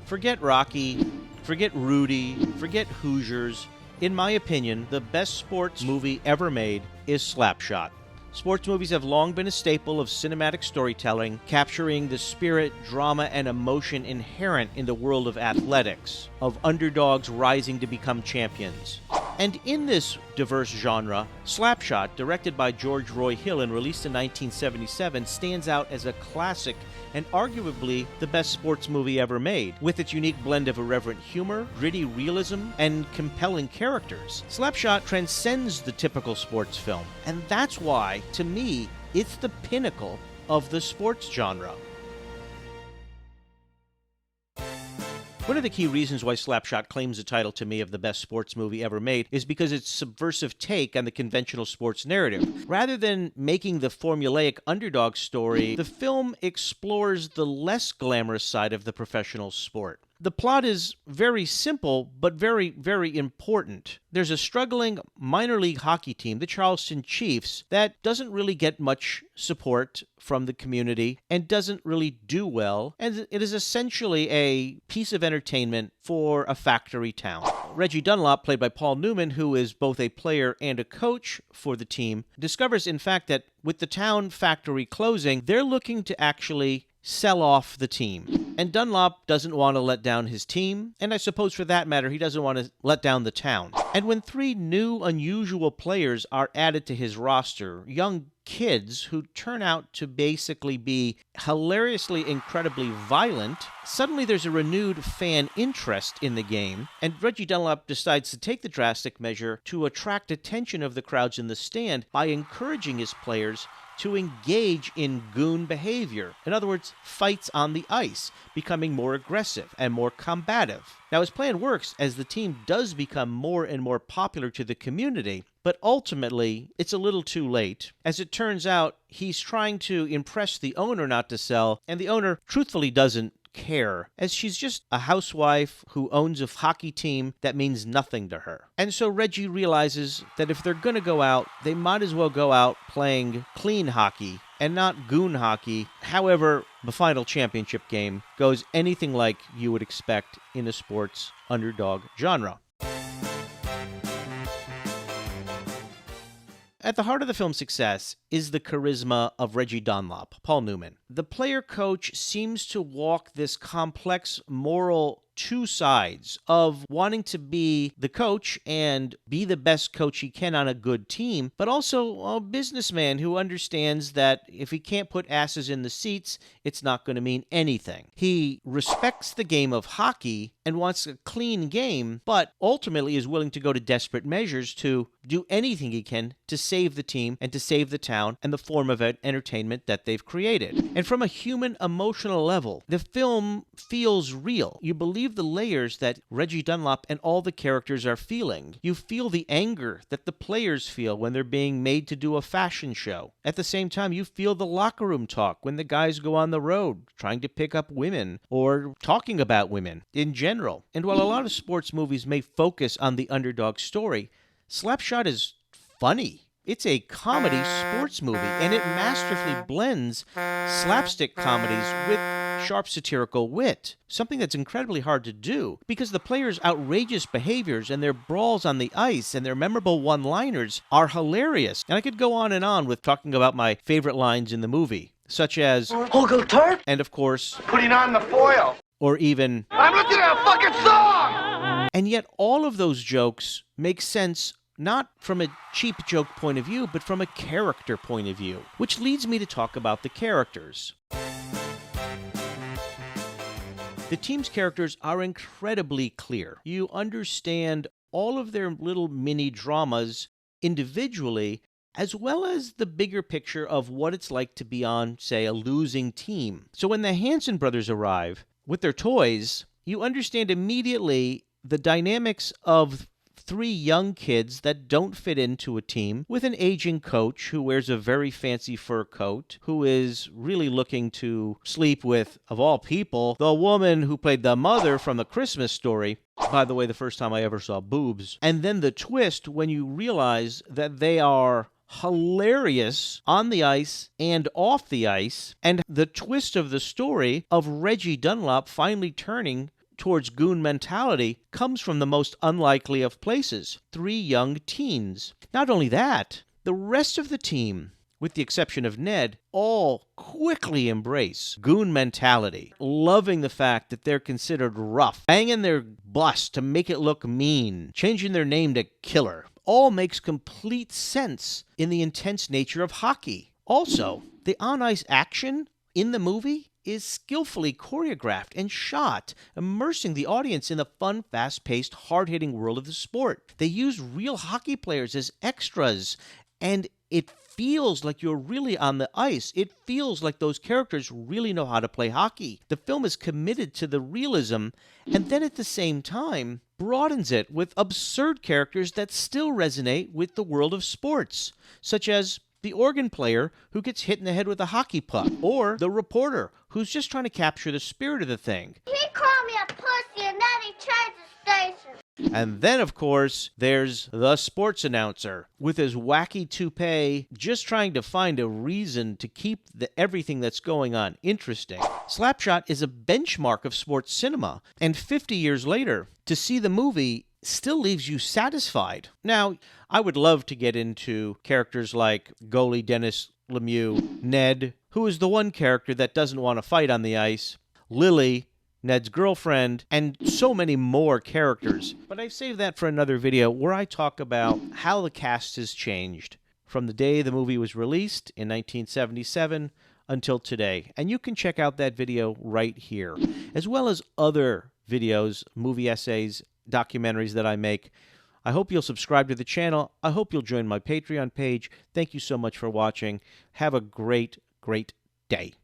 Forget Rocky, forget Rudy, forget Hoosiers. In my opinion, the best sports movie ever made is SLAPSHOT. Sports movies have long been a staple of cinematic storytelling, capturing the spirit, drama, and emotion inherent in the world of athletics, of underdogs rising to become champions. And in this diverse genre, SLAPSHOT, directed by George Roy Hill and released in 1977, stands out as a classic and arguably the best sports movie ever made. With its unique blend of irreverent humor, gritty realism, and compelling characters, SLAPSHOT transcends the typical sports film. And that's why, to me, it's the pinnacle of the sports genre. One of the key reasons why SLAPSHOT claims the title to me of the best sports movie ever made is because its subversive take on the conventional sports narrative. Rather than making the formulaic underdog story, the film explores the less glamorous side of the professional sport. The plot is very simple, but very, very important. There's a struggling minor league hockey team, the Charleston Chiefs, that doesn't really get much support from the community and doesn't really do well, and it is essentially a piece of entertainment for a factory town. Reggie Dunlop, played by Paul Newman, who is both a player and a coach for the team, discovers, in fact, that with the town factory closing, they're looking to actually sell off the team. And Dunlop doesn't want to let down his team, and I suppose for that matter, he doesn't want to let down the town. And when 3 new, unusual players are added to his roster, young kids who turn out to basically be hilariously, incredibly violent, suddenly there's a renewed fan interest in the game, and Reggie Dunlop decides to take the drastic measure to attract attention of the crowds in the stand by encouraging his players to engage in goon behavior. In other words, fights on the ice, becoming more aggressive and more combative. Now, his plan works as the team does become more and more popular to the community, but ultimately, it's a little too late. As it turns out, he's trying to impress the owner not to sell, and the owner truthfully doesn't care, as she's just a housewife who owns a hockey team that means nothing to her. And so Reggie realizes that if they're going to go out, they might as well go out playing clean hockey and not goon hockey. However, the final championship game goes anything like you would expect in a sports underdog genre. At the heart of the film's success is the charisma of Reggie Dunlop, Paul Newman. The player-coach seems to walk this complex moral two sides of wanting to be the coach and be the best coach he can on a good team, but also a businessman who understands that if he can't put asses in the seats, it's not going to mean anything. He respects the game of hockey and wants a clean game, but ultimately is willing to go to desperate measures to do anything he can to save the team and to save the town and the form of entertainment that they've created. And from a human emotional level, the film feels real. You believe the layers that Reggie Dunlop and all the characters are feeling. You feel the anger that the players feel when they're being made to do a fashion show. At the same time, you feel the locker room talk when the guys go on the road trying to pick up women or talking about women in general. And while a lot of sports movies may focus on the underdog story, SLAPSHOT is funny. It's a comedy sports movie, and it masterfully blends slapstick comedies with sharp satirical wit, something that's incredibly hard to do because the players' outrageous behaviors and their brawls on the ice and their memorable one-liners are hilarious. And I could go on with talking about my favorite lines in the movie, such as Uncle Turk, and of course, putting on the foil, or even I'm looking at a fucking song! And yet all of those jokes make sense not from a cheap joke point of view, but from a character point of view, which leads me to talk about the characters. The team's characters are incredibly clear. You understand all of their little mini dramas individually, as well as the bigger picture of what it's like to be on, say, a losing team. So when the Hanson brothers arrive with their toys, you understand immediately the dynamics of 3 young kids that don't fit into a team with an aging coach who wears a very fancy fur coat, who is really looking to sleep with, of all people, the woman who played the mother from The Christmas Story. By the way, the first time I ever saw boobs. And then the twist when you realize that they are hilarious on the ice and off the ice, and the twist of the story of Reggie Dunlop finally turning towards goon mentality comes from the most unlikely of places, 3 young teens. Not only that, the rest of the team, with the exception of Ned, all quickly embrace goon mentality, loving the fact that they're considered rough, banging their bus to make it look mean, changing their name to Killer. All makes complete sense in the intense nature of hockey. Also, the on-ice action in the movie is skillfully choreographed and shot, immersing the audience in the fun, fast-paced, hard-hitting world of the sport. They use real hockey players as extras, and it feels like you're really on the ice. It feels like those characters really know how to play hockey. The film is committed to the realism, and then at the same time broadens it with absurd characters that still resonate with the world of sports, such as the organ player who gets hit in the head with a hockey puck, or the reporter who's just trying to capture the spirit of the thing. He called me a pussy and then he changed the station. And then, of course, there's the sports announcer with his wacky toupee, just trying to find a reason to keep everything that's going on interesting. Slapshot is a benchmark of sports cinema, and 50 years later, to see the movie still leaves you satisfied. Now, I would love to get into characters like goalie Dennis Lemieux, Ned, who is the one character that doesn't want to fight on the ice, Lily, Ned's girlfriend, and so many more characters. But I've saved that for another video where I talk about how the cast has changed from the day the movie was released in 1977 until today. And you can check out that video right here, as well as other videos, movie essays, documentaries that I make. I hope you'll subscribe to the channel. I hope you'll join my Patreon page. Thank you so much for watching. Have a great, great day.